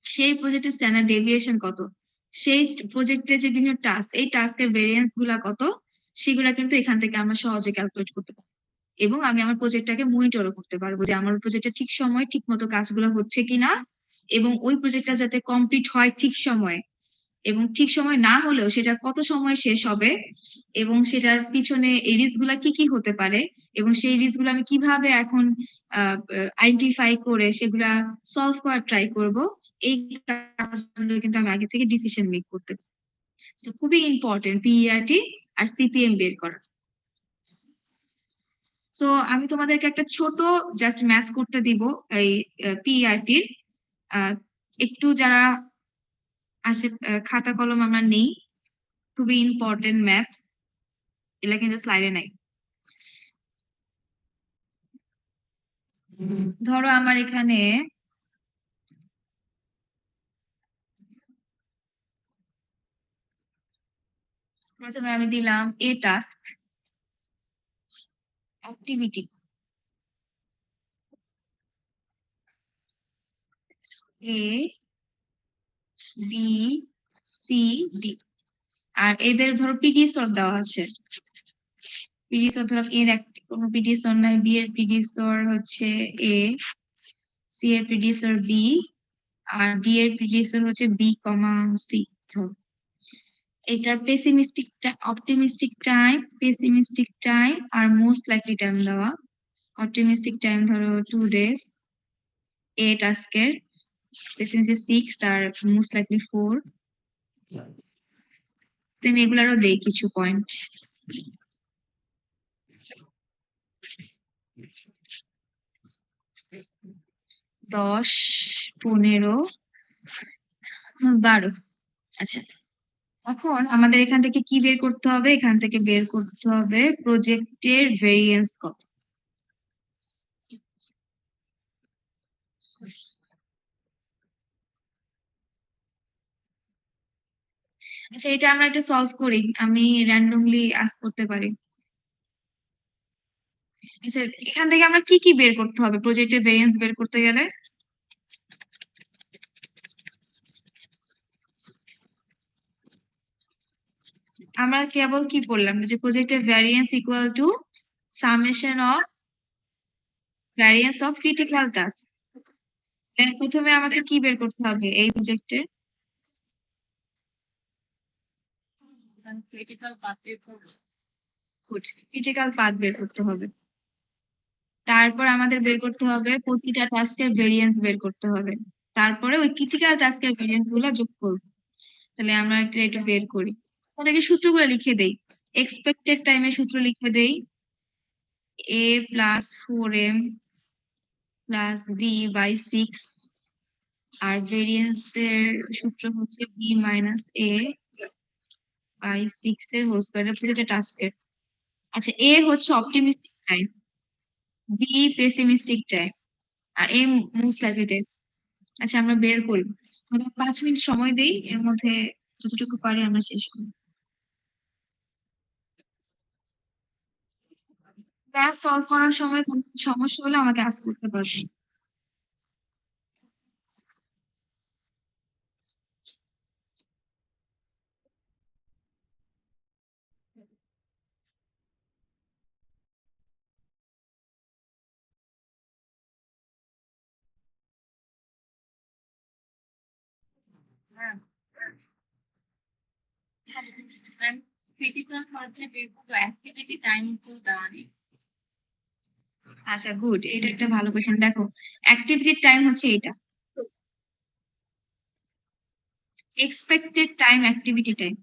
সেই প্রজেক্টের স্ট্যান্ডার্ড ডেভিয়েশন কত, সেই প্রজেক্টের যে বিভিন্ন টাস্ক এই টাস্কের ভেরিয়েন্স গুলা কত, সেগুলা কিন্তু এখান থেকে আমরা সহজে ক্যালকুলেট করতে পারবো এবং আমি আমার প্রজেক্টটাকে মনিটরও করতে পারবো যে আমার প্রজেক্টটা ঠিক সময় ঠিক মতো কাজগুলো হচ্ছে কিনা এবং ওই প্রজেক্টটা যাতে কমপ্লিট হয় ঠিক সময়ে এবং ঠিক সময় না হলেও সেটা কত সময় শেষ হবে এবং সেটার পিছনে এই রিস্ক গুলা কি কি হতে পারে এবং সেই রিস্ক গুলো আমি কিভাবে এখন আইডেন্টিফাই করে সেগুলা সলভ করার ট্রাই করব। এই কাজগুলো কিন্তু আমি আগে থেকে ডিসিশন মেক করতে পারি। So, খুবই ইম্পর্টেন্ট পিইআরটি আর সিপিএম বের করা। সো আমি তোমাদেরকে একটা ছোট জাস্ট ম্যাথ করতে দিব এই পিইআরটির। একটু যারা আসে খাতা কলম আমরা নেই, খুবই ইম্পর্টেন্ট ম্যাথ, এগুলা কিন্তু স্লাইডে নাই। ধরো আমার এখানে প্রথমে আমি দিলাম a task activity A B C D আর এদের ধরো পিডিএসর দেওয়া আছে। পিডিএসর ধরো এর কোনো পিডিএসর নাই, বি এর পিডিএসর হচ্ছে এ, সি এর পিডিএসর বি আর ডি এর পিডিএসর হচ্ছে বি কমা সি। ধরো এটার অপটিমিস্টিক টাইম আর মোস্ট লাইকলি টাইম দেওয়া। অপটিমিস্টিক টাইম ধরো 2 days, এ টাস্কের পেসিমিস্টিক 6 আর মোস্ট লাইকলি 4। আমি এগুলারও দেই কিছু পয়েন্ট। 10, 15, 12। আচ্ছা, এখন আমাদের এখান থেকে কি বের করতে হবে? এখান থেকে বের করতে হবে প্রজেক্টের ভেরিয়েন্স কত। আচ্ছা, এটা আমরা একটু সলভ করি, আমি র্যান্ডমলি আস্ক করতে পারি। আচ্ছা, এখান থেকে আমরা কি কি বের করতে হবে প্রজেক্টের ভেরিয়েন্স বের করতে গেলে? আমরা কেবল কি বললাম যে প্রজেক্টের variance equal to summation of variance of critical task. প্রথমে আমাদের কি বের করতে হবে এই প্রজেক্টের? ক্রিটিক্যাল পাথে গুড, ক্রিটিক্যাল পাথ বের করতে হবে। তারপর আমাদের বের করতে হবে প্রতিটা টাস্কের ভেরিয়েন্স বের করতে হবে। তারপরে ওই ক্রিটিক্যাল টাস্কের ভেরিয়েন্স গুলা যোগ করব। তাহলে আমরা এটা বের করি। ওদেরকে সূত্রগুলো লিখে দেই। এক্সপেক্টেড টাইমের সূত্র লিখে দেই, a plus 4m plus b by 6 আর ভেরিয়েন্স এর সূত্র হচ্ছে b মাইনাস a বাই 6 এর হোল স্কয়ার প্রতিটা টাস্কের। আচ্ছা, a হচ্ছে optimistic time, b pessimistic time আর a মোস্ট লাইকলি টাইম। আচ্ছা, আমরা বের করি। আমাদের 5 মিনিট সময় দেই, এর মধ্যে যতটুকু পারি আমরা শেষ করি। ম্যাথ সলভ করার সময় কোনো সমস্যা হলে আমাকে আস্ক করতে পারবে। ক্রিটিক্যাল পাথে বের করবো, অ্যাক্টিভিটি টাইম তো দেওয়া নেই। আচ্ছা, গুড, এটা একটা ভালো কোশ্চেন। দেখো, অ্যাক্টিভিটির টাইম হচ্ছে এটা, expected time activity time.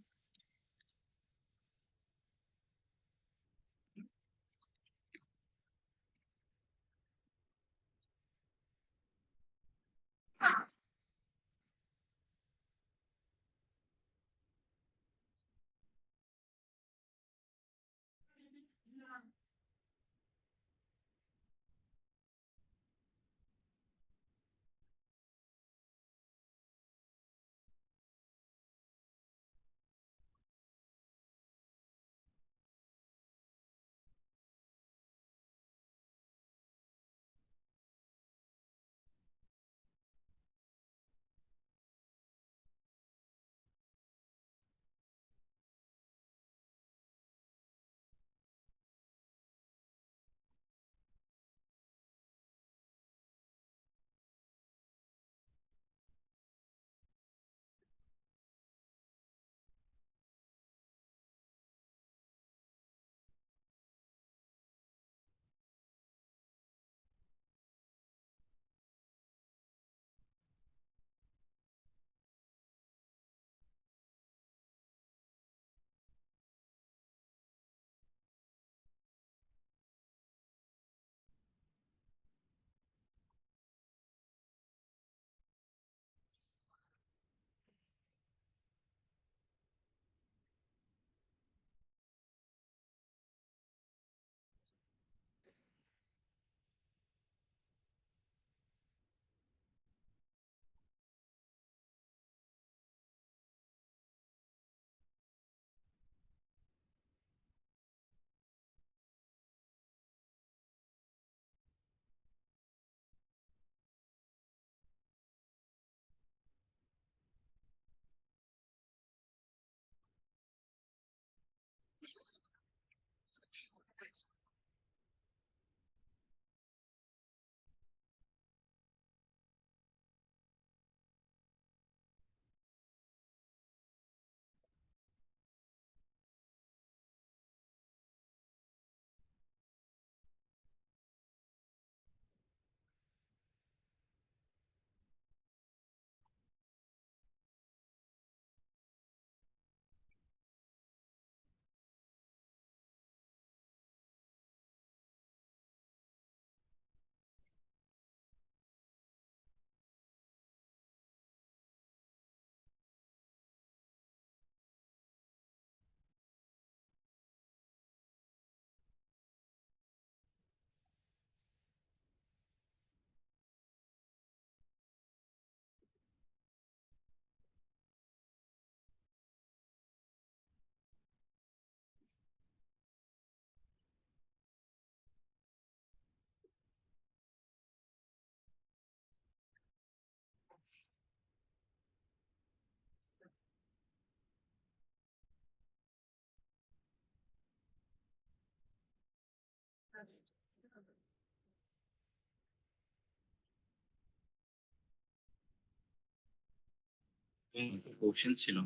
Question ছিল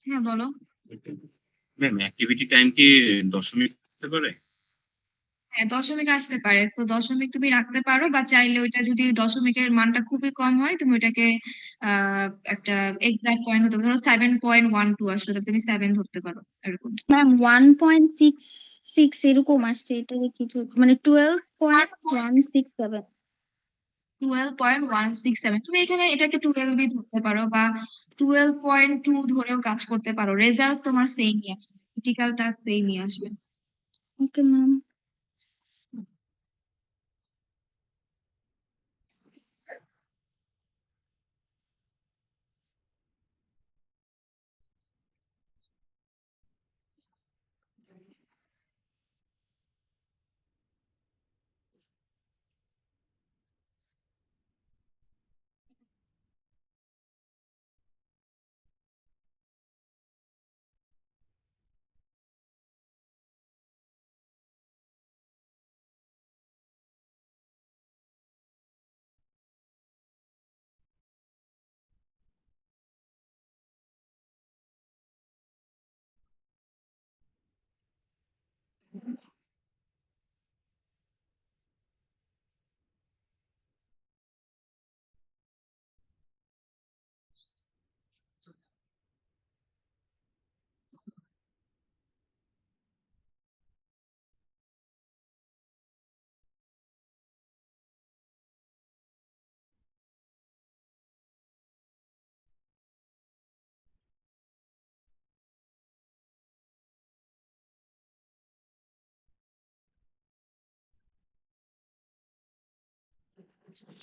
হ্যাঁ, বলো। ম্যাম, অ্যাক্টিভিটি টাইম কি দশমিক হতে পারে? হ্যাঁ, দশমিক আসতে পারে। সো দশমিক তুমি রাখতে পারো বা চাইলে ওইটা যদি দশমিকের মানটা খুবই কম হয় তুমি ওইটাকে একটা এক্সাক্ট পয়েন্ট হতে পারে। ধরো 7.12 আসলো, তো তুমি 7 ধরতে পারো এরকম। ম্যাম 1.66 এরকম আসছে, এটা কিছু মানে 12.167। 12.167 তুমি এখানে এটাকে 12ই ধরতে পারো বা 12.2 ধরেও কাজ করতে পারো। রেজাল্ট তোমার সেমই আসবে, ক্রিটিক্যালটা সেমই আসবে। Okay ma'am.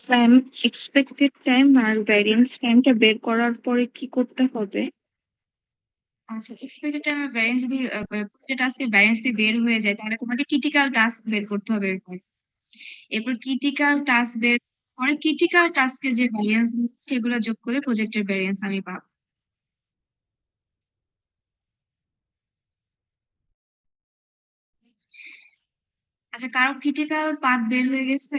Ma'am, expected time আর ভ্যারিয়েন্স টাইমটা বের করার পরে কি করতে হবে? আচ্ছা, এক্সপেক্টেড টাইমের ভ্যারিয়েন্স যদি প্রত্যেকটা টাস্কের ভ্যারিয়েন্স যদি বের হয়ে যায় তাহলে তোমাকে ক্রিটিক্যাল টাস্ক বের করতে হবে এরপর। এরপর ক্রিটিক্যাল টাস্ক বের করে ক্রিটিক্যাল টাস্কের যে ভ্যারিয়েন্স সেগুলো যোগ করে প্রজেক্টের ভ্যারিয়েন্স আমি পাবো। আচ্ছা, কারো ক্রিটিক্যাল পাথ বের হয়ে গেছে?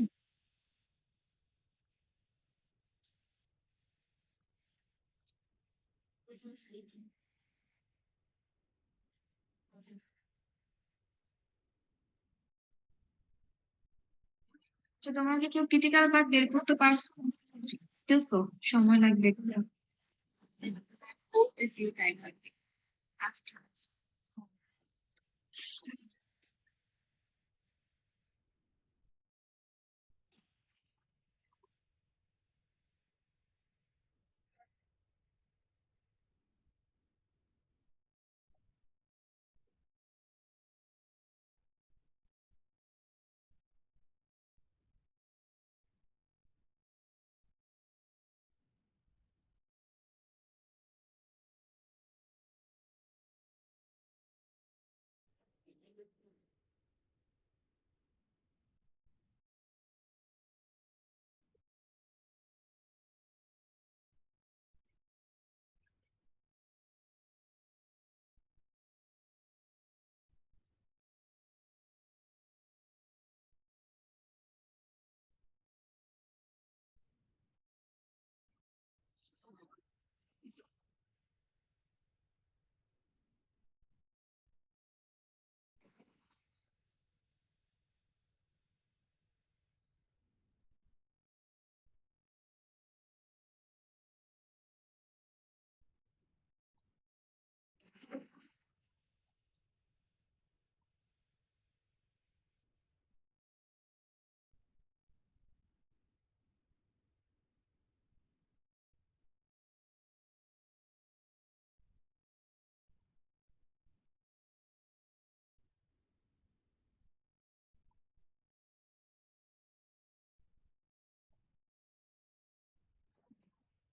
আচ্ছা, তোমরা কি কেউ ক্রিটিক্যাল পাথ বের করতে পারছো? বুঝতেছো? সময় লাগবে একটু। বলতেছি টাইম লাগবে। আচ্ছা, আচ্ছা।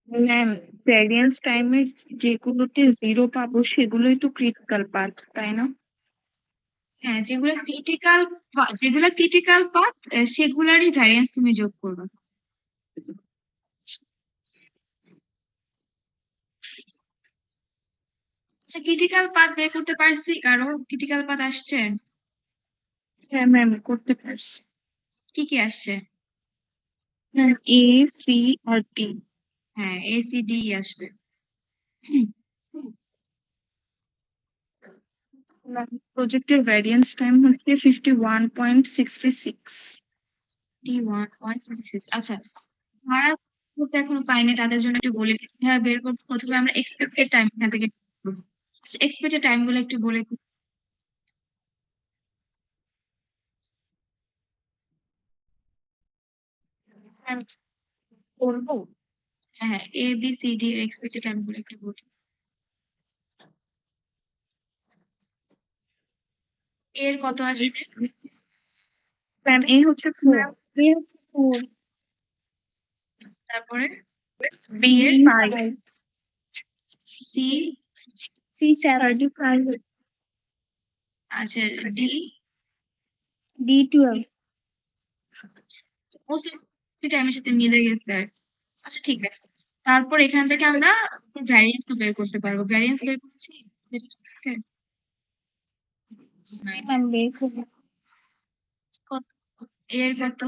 ম্যাম, ভ্যারিয়েন্স টাইমের যেগুলোতে 0 পাবো সেগুলোই তো ক্রিটিক্যাল পার্ট, তাই না? হ্যাঁ, যেগুলো ক্রিটিক্যাল পাথ সেগুলারই ভ্যারিয়েন্স তুমি যোগ করবে। আচ্ছা, ক্রিটিক্যাল পাথ বের করতে পারছি? কারো ক্রিটিক্যাল পাথ আসছে? হ্যাঁ ম্যাম, করতে পারছি। কি কি আসছে? ম্যাম, এ, সি আর ডি। হ্যাঁ, ACD আসবে। প্রজেক্টের ভ্যারিয়েন্স টাইম হচ্ছে 51.66। 51.66 আচ্ছা, যারা করতে এখনো পায়নি তাদের জন্য একটু বলে দিই কিভাবে বের করবো। প্রথমে আমরা এক্সপেক্টেড টাইম এখান থেকে বের করবো। আচ্ছা, এক্সপেক্টেড টাইম গুলো একটু বলে দিই। করবো হ্যাঁ, হ্যাঁ, ABCD এর এক্সপেক্টেড টাইম গুলো একটু বলি। এর কত আসবে? ম্যাম এ হচ্ছে 4, এ হচ্ছে 4, তারপরে বি এর 5, C, C 7, 35, আচ্ছা D, D 12, মোস্টলি টাইমের সাথে মিলে গেছে আর কি। আচ্ছা, ঠিক আছে। তারপর এখান থেকে আমরা ভ্যারিয়েন্স বের করতে পারবো। ভ্যারিয়েন্স বের করছি জি ম্যাম বের করবো। কত? এর কত?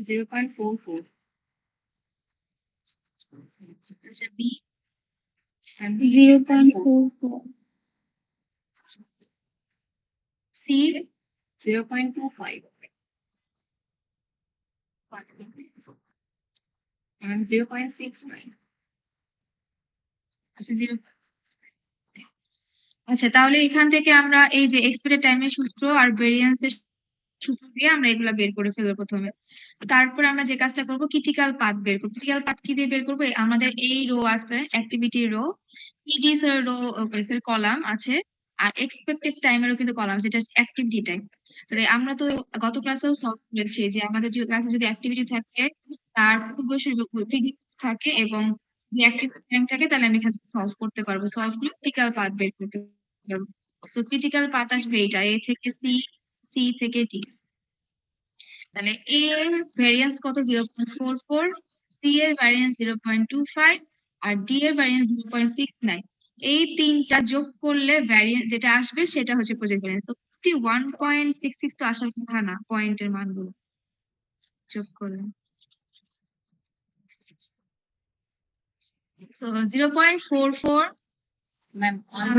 0.44 আচ্ছা, B, 0.44, C, 0.25 and 0.69 আচ্ছা 0। আচ্ছা, তাহলে এখান থেকে আমরা এই যে এক্সপেক্টেড টাইমের সূত্র আর ভেরিয়েন্স এর সূত্র দিয়ে আমরা এগুলা বের করে ফেলবো প্রথমে। তারপর আমরা যে কাজটা করবো ক্রিটিক্যাল পাথ বের করবো। ক্রিটিক্যাল পাথ কি দিয়ে বের করবো? আমাদের এই রো আছে, অ্যাক্টিভিটি রো, পিডিএস এর রো এর কলাম আছে, আর এক্সপেক্টেড টাইমেরও কিন্তু কলাম, যেটা অ্যাক্টিভিটি টাইম। তাহলে আমরা তো গত ক্লাসেও সলভ করেছি যে আমাদের ক্লাসে যদি অ্যাক্টিভিটি থাকে তার পূর্বসূরি প্রিডিক্ট থাকে এবং যে অ্যাক্টিভ টাইম থাকে, তাহলে আমি এখানে সলভ করতে পারবো। সলভ করে ক্রিটিক্যাল পাথ বের করতে পারবো। সো ক্রিটিক্যাল পাথ আসবে এইটা, এ থেকে সি, সি থেকে ডি। তাহলে এ এর ভ্যারিয়েন্স কত? 0.44, সি এর ভ্যারিয়েন্স 0.25 আর ডি এর ভ্যারিয়েন্স 0.69। এই তিনটা যোগ করলে ভ্যারিয়েন্স যেটা আসবে সেটা হচ্ছে প্রজেক্ট ভ্যারিয়েন্স। তো 51.66 তো আসার কথা না পয়েন্টের মানগুলো যোগ করলে। সো 0.44, ম্যাম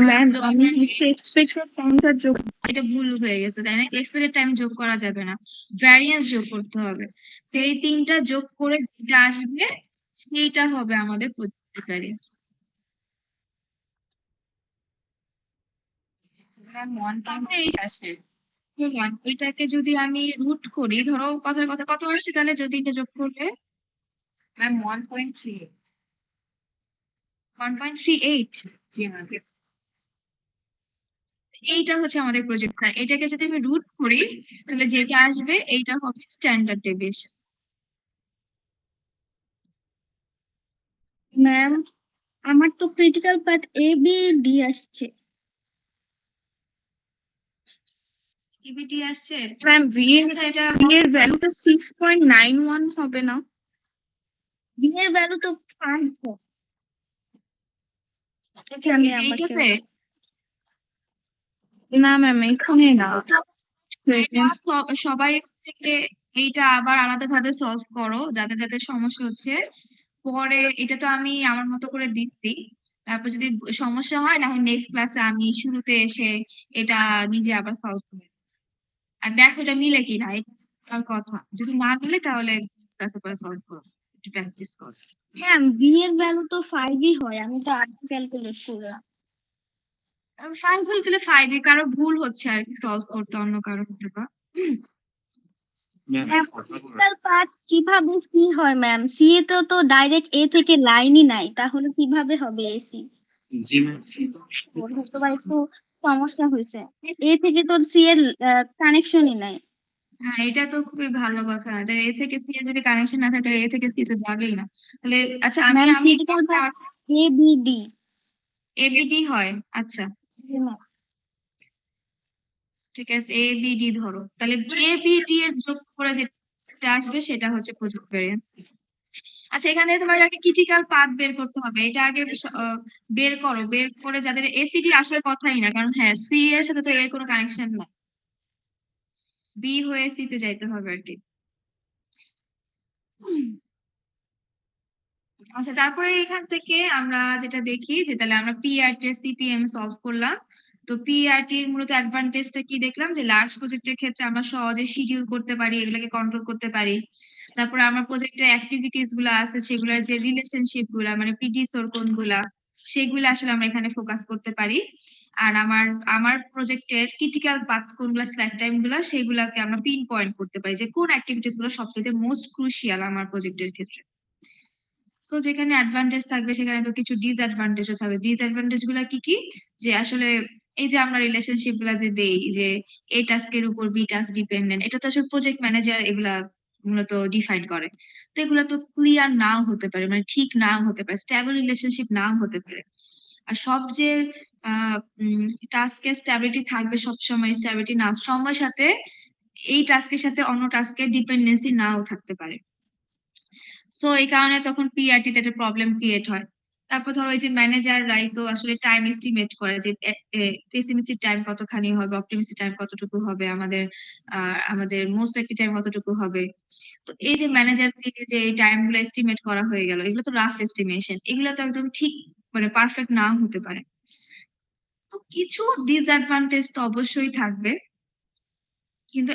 ম্যাম আমি হচ্ছে এক্সপেক্টেড টাইমটা যোগ এটা ভুল হয়ে গেছে তাই না? এক্সপেক্টেড টাইম যোগ করা যাবে না, ভ্যারিয়েন্স যোগ করতে হবে। সেই তিনটা যোগ করে যেটা আসবে সেইটা হবে আমাদের প্রজেক্ট ভ্যারিয়েন্স। ম্যাম 1.3 আসে বললাম এটাকে যদি আমি রুট করি, ধরো কথার কথা কত আসছে তাহলে যদি এটা যোগ করলে ম্যাম 1.38 1.38। জি ম্যাম এইটা হচ্ছে আমাদের প্রজেক্ট। এটাকে যদি আমি রুট করি তাহলে যেটা আসবে এইটা হবে স্ট্যান্ডার্ড ডেভিয়েশন। ম্যাম আমার তো critical path A B D আসছে। ইবিটি আসছে। ম্যাম আচ্ছা, এটা ভি এর ভ্যালুটা 6.91 হবে না? বি এর ভ্যালু তো 5 জানি আমাকে এইটাতে না ম্যাম এখানে না। এটা সবাই হচ্ছে গিয়ে এইটা আবার আলাদা ভাবে সলভ করো, যাদের যাদের সমস্যা হচ্ছে। পরে এটা তো আমি আমার মতো করে দিচ্ছি, তারপর যদি সমস্যা হয় না হয় নেক্সট ক্লাসে আমি শুরুতে এসে এটা নিজে আবার সলভ করি। আর দেখো এটা মিলে কিনা, এটার কথা যদি না মিলে তাহলে ক্লাসে পরে সলভ করো, একটু প্র্যাকটিস করো। হ্যাঁ বি এর ভ্যালু তো 5ই হয়, আমি তো আগে ক্যালকুলেট করলাম। 5 হলে তাহলে 5 কারো ভুল হচ্ছে আর কি সলভ করতে, অন্য কারো হতে পারে। ম্যাম ক্রিটিক্যাল পাথ কিভাবে সি হয় ম্যাম? সি এ তো ডাইরেক্ট এ থেকে লাইনই নাই, তাহলে কিভাবে হবে এসি? জি ম্যাম ওর হয়তো বা একটু সমস্যা হয়েছে, এ থেকে তো সি এর কানেকশনই নাই। হ্যাঁ, এটা তো খুবই ভালো কথা। এ থেকে সি এর যদি কানেকশন না থাকে তাহলে এ থেকে সি তো যাবেই না। তাহলে আচ্ছা, আমি ম্যাম আমি critical path A B D. ABD হয়। আচ্ছা, ঠিক আছে, এ বি ডি ধরো, তাহলে এ বি ডি এর যোগ করে যেটা আসবে সেটা হচ্ছে প্রজেক্ট ভ্যারিয়েন্স। আচ্ছা, এখানে তোমাকে আগে ক্রিটিক্যাল পাথ বের করতে হবে। এটা আগে বের করো, বের করে যাদের এসিডি আসার কথাই না, কারণ হ্যাঁ সি এর সাথে তো এর কোনো কানেকশন নাই, বি হয়ে সি তে যাইতে হবে আর কি। আচ্ছা, তারপরে এখান থেকে আমরা যেটা দেখি যে তাহলে আমরা PERT এর CPM সলভ করলাম। তো PERT এর মূলত অ্যাডভান্টেজটা কি দেখলাম যে লার্জ প্রজেক্টের ক্ষেত্রে আমরা সহজে শিডিউল করতে পারি, এগুলোকে কন্ট্রোল করতে পারি। তারপরে আমার প্রজেক্টের অ্যাক্টিভিটিস গুলা আছে সেগুলার যে রিলেশনশিপ গুলা মানে প্রিডিসর কোনগুলা সেগুলা আসলে আমরা এখানে ফোকাস করতে পারি। আর আমার প্রজেক্টের ক্রিটিক্যাল পাথ কোনগুলা স্ল্যাক টাইম গুলা সেগুলাকে আমরা পিন পয়েন্ট করতে পারি যে কোন অ্যাক্টিভিটিস গুলো সবচেয়ে মোস্ট ক্রুশিয়াল আমার প্রজেক্টের ক্ষেত্রে। সো যেখানে অ্যাডভান্টেজ থাকবে সেখানে তো কিছু ডিসঅ্যাডভান্টেজও থাকবে। ডিসঅ্যাডভান্টেজ গুলা কি কি? যে আসলে এই যে আমরা রিলেশনশিপ গুলা যে দেই যে A টাস্কের উপর B টাস্ক ডিপেন্ডেন্ট, এটা তো আসলে প্রজেক্ট ম্যানেজার এগুলা মূলত ডিফাইন করে। তো এগুলা তো ক্লিয়ার নাও হতে পারে, মানে ঠিক নাও হতে পারে, স্টেবল রিলেশনশিপ নাও হতে পারে। আর সব যে টাস্কের স্ট্যাবিলিটি থাকবে সবসময়, স্ট্যাবিলিটি না, সময়ের সাথে এই টাস্কের সাথে অন্য টাস্কের ডিপেন্ডেন্সি নাও থাকতে পারে। সো এই কারণে তখন PRT তে একটা প্রবলেম ক্রিয়েট হয়। তারপর ধরো এই যে ম্যানেজাররাই তো আসলে টাইম এস্টিমেট করে যে পেসিমিস্টিক টাইম কতখানি হবে, অপটিমিস্টিক টাইম কতটুকু হবে, আমাদের মোস্ট লাইকলি টাইম কতটুকু হবে। তো এই যে ম্যানেজার থেকে যে এই টাইম গুলো এস্টিমেট করা হয়ে গেল, এগুলো তো রাফ এস্টিমেশন, এগুলো তো একদম ঠিক মানে পারফেক্ট নাও হতে পারে। তো কিছু ডিসঅ্যাডভান্টেজ তো অবশ্যই থাকবে, কিন্তু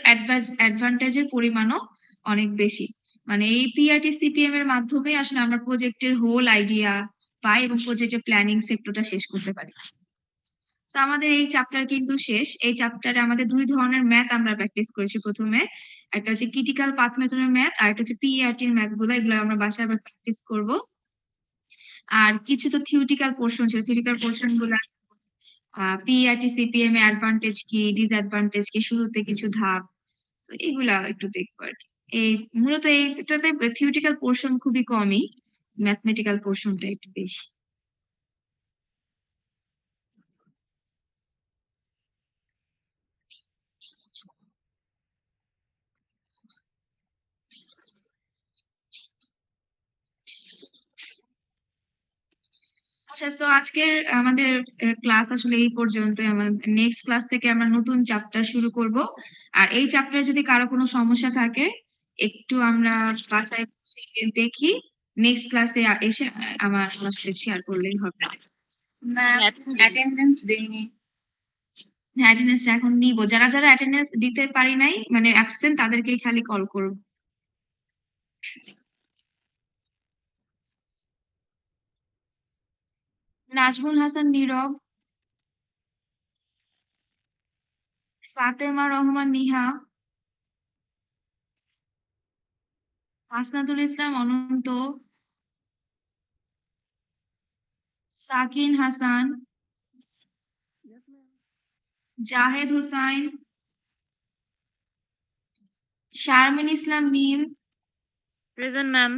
অ্যাডভান্টেজের পরিমাণও অনেক বেশি। মানে এই PRT CPM এর মাধ্যমে আসলে আমরা প্রজেক্টের হোল আইডিয়া পাই এবং প্রজেক্টের প্ল্যানিং সেক্টরটা শেষ করতে পারি। তো আমাদের এই চ্যাপ্টার কিন্তু শেষ। এই চ্যাপ্টারে আমাদের ২ ধরনের ম্যাথ আমরা প্র্যাকটিস করেছি প্রথমে। একটা হচ্ছে ক্রিটিক্যাল পাথ মেথডের ম্যাথ, আর একটা হচ্ছে PERT এর ম্যাথ গুলো, এগুলো আমরা বাসায় আবার প্র্যাকটিস করব। আর কিছু তো থিওরিটিক্যাল পোরশন ছিল, থিওরিটিক্যাল পোরশন গুলা PERT CPM এর অ্যাডভান্টেজ কি, ডিসঅ্যাডভান্টেজ কি, শুরুতে কিছু ধাপ। সো এগুলা একটু দেখবো আরকি। এই মূলত এটাতে থিওরিটিক্যাল পোরশন খুবই কমই, ম্যাথমেটিক্যাল পোরশনটা একটু বেশি। আচ্ছা, সো আজকের আমাদের ক্লাস আসলে এই পর্যন্তই। নেক্সট ক্লাস থেকে আমরা নতুন চ্যাপ্টার শুরু করব। আর এই চ্যাপ্টারে যদি কারো কোনো সমস্যা থাকে একটু আমরা বাসায় বসে দেখি, নেক্সট ক্লাসে এসে আমার সাথে শেয়ার করলেই হবে। ম্যাম অ্যাটেন্ডেন্স দেইনি। হ্যাঁ, অ্যাটেন্ডেন্স এখন নিব। যারা অ্যাটেন্ডেন্স দিতে পারি নাই মানে অ্যাবসেন্ট তাদেরকেই খালি কল করব। নাজমুল হাসান নীরব, ফাতেমা রহমান নিহা, হাসনাতুল ইসলাম অনন্ত, সাকিন হাসান, জাহেদ হুসাইন, শারমিন ইসলাম মিম, প্রেজেন্ট ম্যাম।